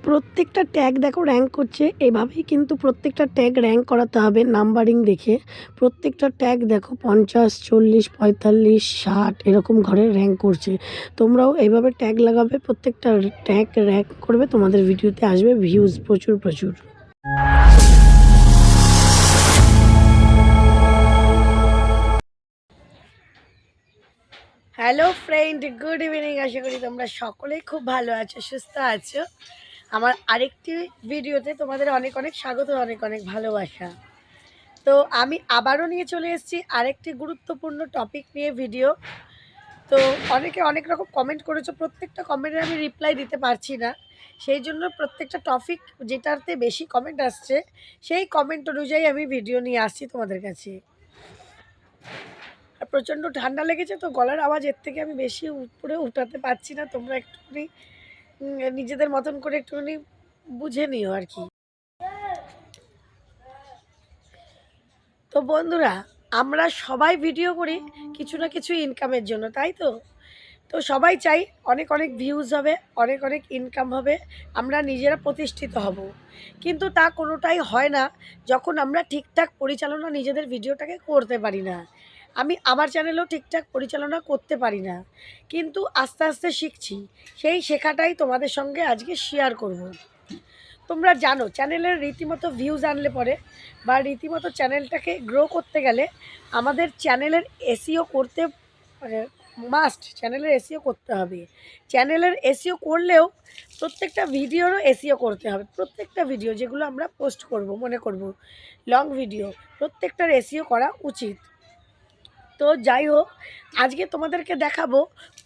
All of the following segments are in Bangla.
প্রত্যেকটা ট্যাগ দেখো র্যাঙ্ক করছে, এভাবেই কিন্তু প্রত্যেকটা ট্যাগ র্যাঙ্ক করাতে হবে নাম্বারিং দেখে। প্রত্যেকটা ট্যাগ দেখো 50, 40, 45, 60 এরকম ঘরে র্যাঙ্ক করছে। তোমরাও এইভাবে ট্যাগ লাগাবে, প্রত্যেকটা ট্যাগ র্যাঙ্ক করবে, তোমাদের ভিডিওতে আসবে ভিউজ প্রচুর প্রচুর। Hello friend, good evening. আশা করি তোমরা সকলেই খুব ভালো আছো, সুস্থ আছো। আমার আরেকটি ভিডিওতে তোমাদের অনেক অনেক স্বাগত, অনেক অনেক ভালোবাসা। তো আমি আবারও নিয়ে চলে এসেছি আরেকটি গুরুত্বপূর্ণ টপিক নিয়ে ভিডিও। তো অনেকে অনেক রকম কমেন্ট করেছো, প্রত্যেকটা কমেন্টে আমি রিপ্লাই দিতে পারছি না। সেই জন্য প্রত্যেকটা টপিক যেটাতে বেশি কমেন্ট আসছে সেই কমেন্ট অনুযায়ী আমি ভিডিও নিয়ে আসছি তোমাদের কাছে। আর প্রচণ্ড ঠান্ডা লেগেছে, তো গলার আওয়াজ এর থেকে আমি বেশি উপরে উঠাতে পারছি না। তোমরা একটুখানি নিজেদের মতন করে একটুখানি বুঝে নিও আর কি। তো বন্ধুরা, আমরা সবাই ভিডিও করি কিছু না কিছু ইনকামের জন্য, তাই তো? তো সবাই চাই অনেক অনেক ভিউজ হবে, অনেক অনেক ইনকাম হবে, আমরা নিজেরা প্রতিষ্ঠিত হব। কিন্তু তা কোনোটাই হয় না যখন আমরা ঠিকঠাক পরিচালনা নিজেদের ভিডিওটাকে করতে পারি না। আমি আমার চ্যানেলেও ঠিকঠাক পরিচালনা করতে পারি না, কিন্তু আস্তে আস্তে শিখছি। সেই শেখাটাই তোমাদের সঙ্গে আজকে শেয়ার করব। তোমরা জানো চ্যানেলের রীতিমতো ভিউজ আনলে পরে বা রীতিমতো চ্যানেলটাকে গ্রো করতে গেলে আমাদের চ্যানেলের এসইও করতে মানে মাস্ট, চ্যানেলের এসইও করতে হবে। চ্যানেলের এসইও করলেও প্রত্যেকটা ভিডিওরও এসইও করতে হবে। প্রত্যেকটা ভিডিও যেগুলো আমরা পোস্ট করব, মনে করব লং ভিডিও, প্রত্যেকটার এসইও করা উচিত। তো যাই হোক, আজকে তোমাদেরকে দেখাবো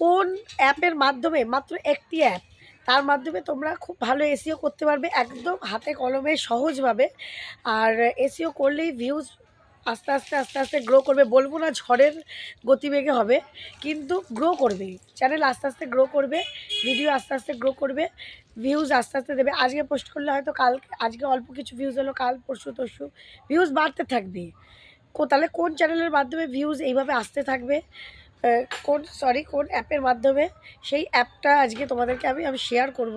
কোন অ্যাপের মাধ্যমে, মাত্র একটি অ্যাপ, তার মাধ্যমে তোমরা খুব ভালো এসইও করতে পারবে একদম হাতে কলমে সহজভাবে। আর এসইও করলেই ভিউজ আস্তে আস্তে আস্তে আস্তে গ্রো করবে। বলবো না ঝড়ের গতিবেগে হবে, কিন্তু গ্রো করবে চ্যানেল, আস্তে আস্তে গ্রো করবে, ভিডিও আস্তে আস্তে গ্রো করবে, ভিউজ আস্তে আস্তে দেবে। আজকে পোস্ট করলে হয়তো কাল, আজকে অল্প কিছু ভিউজ হলো, কাল পরশু তরশু ভিউজ বাড়তে থাকবে। তাহলে কোন চ্যানেলের মাধ্যমে ভিউজ এইভাবে আসতে থাকবে, কোন অ্যাপের মাধ্যমে, সেই অ্যাপটা আজকে তোমাদেরকে আমি শেয়ার করব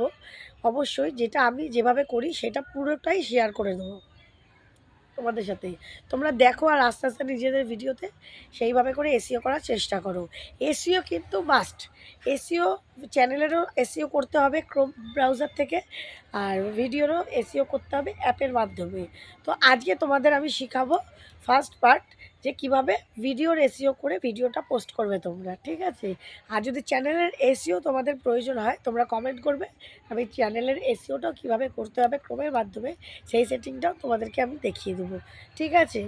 অবশ্যই। যেটা আমি যেভাবে করি সেটা পুরোটাই শেয়ার করে দেবো তোমাদের সাথে। তোমরা দেখো আর আস্তে আস্তে নিজেদের ভিডিওতে সেইভাবে করে এসইও করার চেষ্টা করো। এসইও কিন্তু মাস্ট। এসইও চ্যানেলেরও এসইও করতে হবে ক্রোম ব্রাউজার থেকে, আর ভিডিওরও এসইও করতে হবে অ্যাপের মাধ্যমে। তো আজকে তোমাদের আমি শেখাবো ফার্স্ট পার্ট, যে কিভাবে ভিডিওর এসইও করে ভিডিওটা পোস্ট করবে তোমরা, ঠিক আছে? আর যদি চ্যানেলের এসইও তোমাদের প্রয়োজন হয় তোমরা কমেন্ট করবে, আমি চ্যানেলের এসইওটাও কীভাবে করতে হবে ক্রোমের মাধ্যমে সেই সেটিংটাও তোমাদেরকে আমি দেখিয়ে দেবো, ঠিক আছে?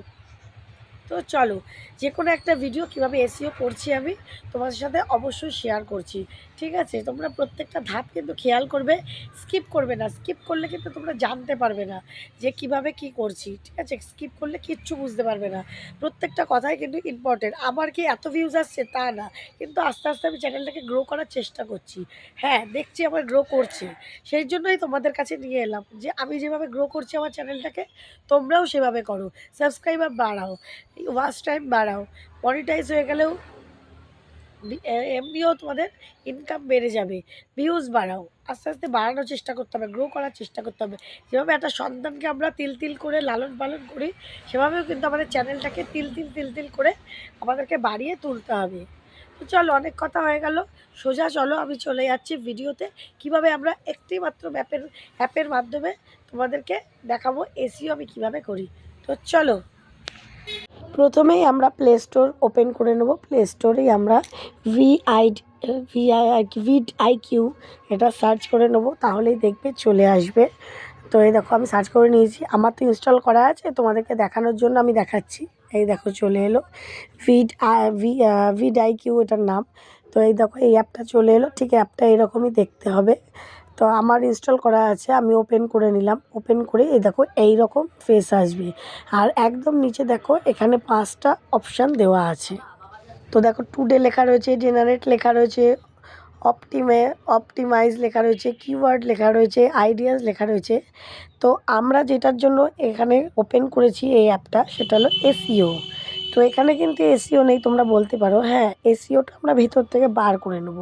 তো চলো, যে কোনো একটা ভিডিও কিভাবে এসইও করছি আমি তোমাদের সাথে অবশ্যই শেয়ার করছি, ঠিক আছে? তোমরা প্রত্যেকটা ধাপ কিন্তু খেয়াল করবে, স্কিপ করবে না। স্কিপ করলে কিন্তু তোমরা জানতে পারবে না যে কিভাবে কি করছি, ঠিক আছে? স্কিপ করলে কিচ্ছু বুঝতে পারবে না। প্রত্যেকটা কথাই কিন্তু ইম্পর্টেন্ট। আমার কি এত ভিউজ আসছে তা না, কিন্তু আস্তে আস্তে আমি চ্যানেলটাকে গ্রো করার চেষ্টা করছি। হ্যাঁ, দেখছি আমার গ্রো করছে, সেই জন্যই তোমাদের কাছে নিয়ে এলাম যে আমি যেভাবে গ্রো করছি আমার চ্যানেলটাকে, তোমরাও সেভাবে করো। সাবস্ক্রাইবার বাড়াও, ওয়াচ টাইম বাড়াও, মনিটাইজ হয়ে গেলেও এমনিও তোমাদের ইনকাম বেড়ে যাবে। ভিউজ বাড়াও, আস্তে আস্তে বাড়ানোর চেষ্টা করতে হবে, গ্রো করার চেষ্টা করতে হবে। যেভাবে একটা সন্তানকে আমরা তিল তিল করে লালন পালন করি, সেভাবেও কিন্তু আমাদের চ্যানেলটাকে তিল তিল তিল তিল করে আমাদেরকে বাড়িয়ে তুলতে হবে। তো চলো, অনেক কথা হয়ে গেল, সোজা চলো আমি চলে যাচ্ছি ভিডিওতে, কিভাবে আমরা একটি মাত্র অ্যাপের মাধ্যমে তোমাদেরকে দেখাবো এসইও আমি কিভাবে করি। তো চলো, প্রথমেই আমরা প্লে স্টোর ওপেন করে নেব। প্লে স্টোরেই আমরা ভিড আইকিউ এটা সার্চ করে নেব, তাহলেই দেখবে চলে আসবে। তো এই দেখো আমি সার্চ করে নিয়েছি, আমার তো ইনস্টল করা আছে, তোমাদেরকে দেখানোর জন্য আমি দেখাচ্ছি। এই দেখো চলে এলো ভিড আইকিউ এটার নাম। তো এই দেখো এই অ্যাপটা চলে এলো, ঠিক অ্যাপটা এরকমই দেখতে হবে। তো আমার ইনস্টল করা আছে, আমি ওপেন করে নিলাম। ওপেন করে এই দেখো এই রকম ফেস আসবে, আর একদম নিচে দেখো এখানে 5টা অপশান দেওয়া আছে। তো দেখো টুডে লেখা রয়েছে, জেনারেট লেখা রয়েছে, অপটিমাইজ লেখা রয়েছে, কিওয়ার্ড লেখা রয়েছে, আইডিয়াস লেখা রয়েছে। তো আমরা যেটার জন্য এখানে ওপেন করেছি এই অ্যাপটা, সেটা হলো এসইও। তো এখানে কিন্তু এসইও নেই, তোমরা বলতে পারো। হ্যাঁ, এসইওটা আমরা ভেতর থেকে বার করে নেব।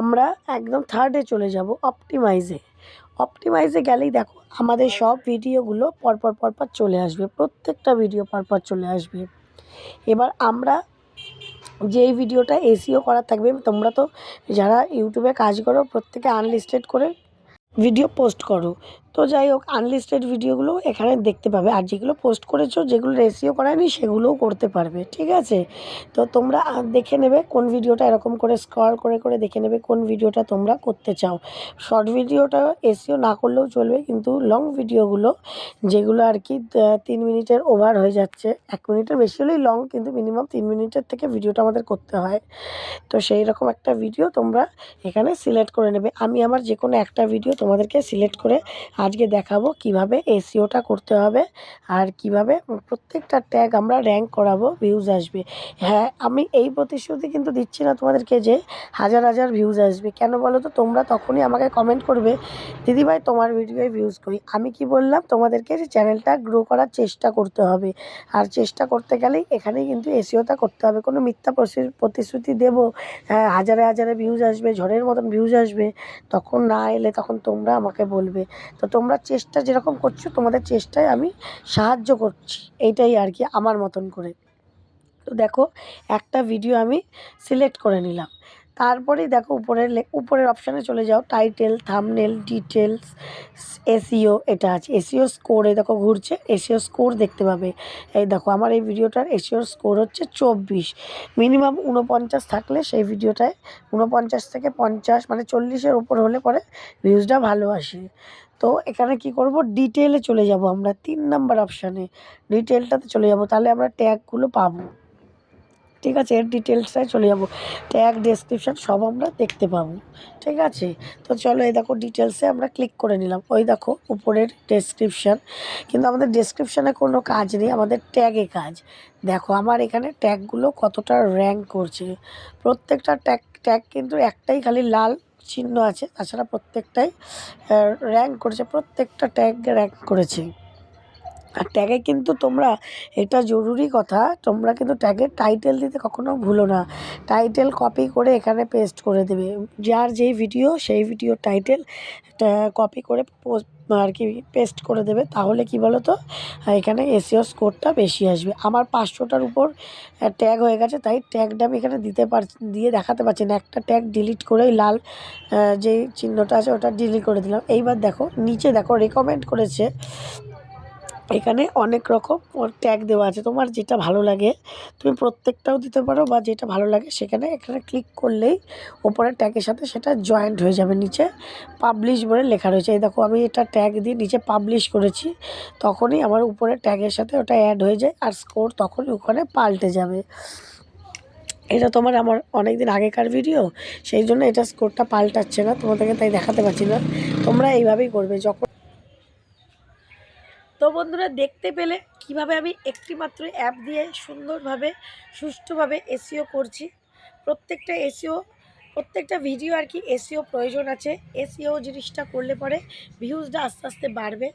আমরা একদম থার্ডে চলে যাব, অপটিমাইজে। অপটিমাইজে গেলেই দেখো আমাদের সব ভিডিওগুলো পরপর চলে আসবে, প্রত্যেকটা ভিডিও পরপর চলে আসবে। এবার আমরা যেই ভিডিওটা এসইও করা থাকবে, তোমরা তো যারা ইউটিউবে কাজ করো প্রত্যেকে আনলিস্টেড করে ভিডিও পোস্ট করো, তো যাই হোক আনলিস্টেড ভিডিওগুলো এখানে দেখতে পাবে। আর যেগুলো পোস্ট করেছো, যেগুলো রেসিও করায়নি, সেগুলোও করতে পারবে, ঠিক আছে। তো তোমরা দেখে নেবে কোন ভিডিওটা, এরকম করে স্ক্রল করে দেখে নেবে কোন ভিডিওটা তোমরা করতে চাও। শর্ট ভিডিওটা এসইও না করলেও চলবে, কিন্তু লং ভিডিওগুলো যেগুলো আর কি 3 মিনিটের ওভার হয়ে যাচ্ছে, 1 মিনিটের বেশি হলেই লং, কিন্তু মিনিমাম 3 মিনিটের থেকে ভিডিওটা আমাদের করতে হয়। তো সেই রকম একটা ভিডিও তোমরা এখানে সিলেক্ট করে নেবে। আমি আমার যে কোনো একটা ভিডিও তোমাদেরকে সিলেক্ট করে আজকে দেখাবো কিভাবে এসইওটা করতে হবে, আর কিভাবে প্রত্যেকটা ট্যাগ আমরা র্যাঙ্ক করাবো, ভিউজ আসবে। হ্যাঁ, আমি এই প্রতিশ্রুতি কিন্তু দিচ্ছি না তোমাদেরকে যে হাজার ভিউজ আসবে। কেন বলো তো? তোমরা তখনই আমাকে কমেন্ট করবে, দিদিভাই তোমার ভিডিওয় ভিউজ কই। আমি কি বললাম তোমাদেরকে? যে চ্যানেলটা গ্রো করার চেষ্টা করতে হবে, আর চেষ্টা করতে গেলেই এখানেই কিন্তু এসইওটা করতে হবে। কোনো মিথ্যা প্রতিশ্রুতি দেবো হ্যাঁ হাজারে ভিউজ আসবে, ঝড়ের মতন ভিউজ আসবে, তখন না এলে তখন তোমরা আমাকে বলবে। তো তোমরা চেষ্টা যেরকম করছো, তোমাদের চেষ্টায় আমি সাহায্য করছি, এইটাই আর কি আমার মতন করে। তো দেখো একটা ভিডিও আমি সিলেক্ট করে নিলাম, তারপরেই দেখো উপরের অপশানে চলে যাও, টাইটেল, থাম্বনেল, ডিটেলস, এসইও, এটা আছে এসইও স্কোর। এই দেখো ঘুরছে, এসইও স্কোর দেখতে পাবে। এই দেখো আমার এই ভিডিওটার এসইও স্কোর হচ্ছে 24, মিনিমাম 49 থাকলে সেই ভিডিওটায় 49 থেকে 50 মানে 40-এর উপর হলে পরে ভিউজটা ভালো আসে। তো এখানে কি করব, ডিটেলে চলে যাব আমরা, 3 নাম্বার অপশানে ডিটেলটাতে চলে যাব, তাহলে আমরা ট্যাগগুলো পাবো, ঠিক আছে। এর ডিটেলসটায় চলে যাব, ট্যাগ, ডেসক্রিপশান সব আমরা দেখতে পাবো, ঠিক আছে। তো চলো এই দেখো ডিটেলসে আমরা ক্লিক করে নিলাম। ওই দেখো উপরের ডেসক্রিপশান, কিন্তু আমাদের ডেসক্রিপশানে কোনো কাজ নেই, আমাদের ট্যাগে কাজ। দেখো আমার এখানে ট্যাগগুলো কতটা র্যাঙ্ক করছে, প্রত্যেকটা ট্যাগ কিন্তু একটাই খালি লাল চিহ্ন আছে, তাছাড়া প্রত্যেকটাই র্যাঙ্ক করেছে, প্রত্যেকটা ট্যাগ র্যাঙ্ক করেছে। আর ট্যাগে কিন্তু তোমরা, এটা জরুরি কথা, তোমরা কিন্তু ট্যাগের টাইটেল দিতে কখনো ভুলো না। টাইটেল কপি করে এখানে পেস্ট করে দেবে, যার যেই ভিডিও সেই ভিডিও টাইটেল কপি করে আর কি পেস্ট করে দেবে, তাহলে কি বলো তো এখানে এসইও স্কোরটা বেশি আসবে। আমার 500টার উপর ট্যাগ হয়ে গেছে, তাই ট্যাগটা আমি এখানে দিয়ে দেখাতে পারছি না। একটা ট্যাগ ডিলিট করেই লাল যেই চিহ্নটা আছে ওটা ডিলিট করে দিলাম। এইবার দেখো নিচে দেখো রেকমেন্ড করেছে, এখানে অনেক রকম ট্যাগ দেওয়া আছে, তোমার যেটা ভালো লাগে তুমি প্রত্যেকটাও দিতে পারো, বা যেটা ভালো লাগে এখানে ক্লিক করলেই ওপরের ট্যাগের সাথে সেটা জয়েন্ট হয়ে যাবে। নিচে পাবলিশ বলে লেখা রয়েছে, এই দেখো আমি এটা ট্যাগ দিয়ে নিচে পাবলিশ করেছি, তখনই আমার উপরের ট্যাগের সাথে ওটা অ্যাড হয়ে যায়, আর স্কোর তখনই ওখানে পাল্টে যাবে। এটা আমার অনেক দিন আগেকার ভিডিও, সেই জন্য এটা স্কোরটা পাল্টাচ্ছে না তোমাদেরকে, তাই দেখাতে পারছি না। তোমরা এইভাবেই করবে। যখন তো বন্ধুরা দেখতে পেলে কিভাবে আমি একটি মাত্র অ্যাপ দিয়ে সুন্দরভাবে সুষ্ঠুভাবে এসইও করছি। প্রত্যেকটা ভিডিও আর কি এসইও প্রয়োজন আছে। এসইও জিনিসটা করলে পরে ভিউজটা আস্তে আস্তে বাড়বে,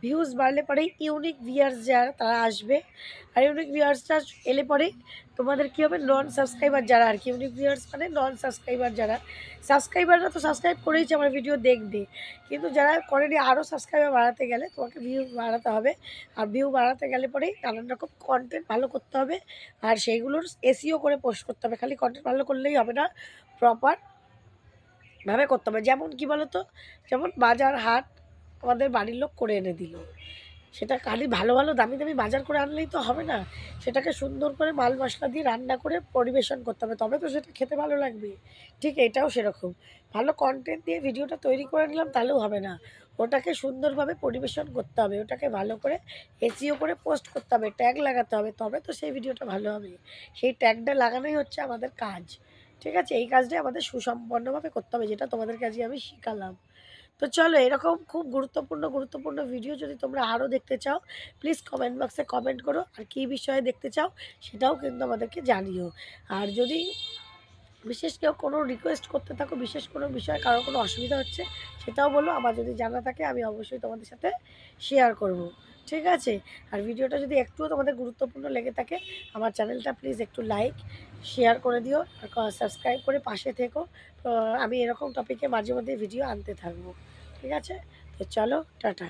ভিউজ বাড়লে পরেই ইউনিক ভিউয়ার্স যারা তারা আসবে, আর ইউনিক ভিউয়ার্সটা এলে পরেই তোমাদের কী হবে, নন সাবস্ক্রাইবার যারা আর কি, ইউনিক ভিউয়ার্স মানে নন সাবস্ক্রাইবার যারা, সাবস্ক্রাইবাররা তো সাবস্ক্রাইব করেইছে, আমার ভিডিও দেখবে, কিন্তু যারা করেনি আরও সাবস্ক্রাইবার বাড়াতে গেলে তোমাকে ভিউ বাড়াতে হবে, আর ভিউ বাড়াতে গেলে পরেই নানান রকম কন্টেন্ট ভালো করতে হবে, আর সেইগুলোর এসইও করে পোস্ট করতে হবে। খালি কন্টেন্ট ভালো করলেই হবে না, প্রপারভাবে করতে হবে। যেমন কি বলো তো, যেমন বাজার হাট আমাদের বাড়ির লোক করে এনে দিল, সেটা খালি ভালো দামি বাজার করে আনলেই তো হবে না, সেটাকে সুন্দর করে মাল মশলা দিয়ে রান্না করে পরিবেশন করতে হবে, তবে তো সেটা খেতে ভালো লাগবে। ঠিক এটাও সেরকম, ভালো কন্টেন্ট দিয়ে ভিডিওটা তৈরি করে নিলাম তাহলেও হবে না, ওটাকে সুন্দরভাবে পরিবেশন করতে হবে, ওটাকে ভালো করে এসইও করে পোস্ট করতে হবে, ট্যাগ লাগাতে হবে, তবে তো সেই ভিডিওটা ভালো হবে। সেই ট্যাগটা লাগানোই হচ্ছে আমাদের কাজ, ঠিক আছে। এই কাজটাই আমাদের সুসম্পন্নভাবে করতে হবে, যেটা তোমাদের কাছে আমি শিখালাম। তো চলো এরকম খুব গুরুত্বপূর্ণ ভিডিও যদি তোমরা আরও দেখতে চাও, প্লিজ কমেন্ট বক্সে কমেন্ট করো, আর কী বিষয়ে দেখতে চাও সেটাও কিন্তু আমাদেরকে জানিও। আর যদি বিশেষ কেউ কোনো রিকোয়েস্ট করতে থাকো, বিশেষ কোনো বিষয়ে কারো কোনো অসুবিধা হচ্ছে, সেটাও বলো, আমার যদি জানা থাকে আমি অবশ্যই তোমাদের সাথে শেয়ার করব, ঠিক আছে। আর ভিডিওটা যদি একটুও তোমাদের গুরুত্বপূর্ণ লেগে থাকে, আমার চ্যানেলটা প্লিজ একটু লাইক শেয়ার করে দিও, আর সাবস্ক্রাইব করে পাশে থেকো। আমি এরকম টপিকে মাঝে মধ্যে ভিডিও আনতে থাকবো, ঠিক আছে। তো চলো টাটা।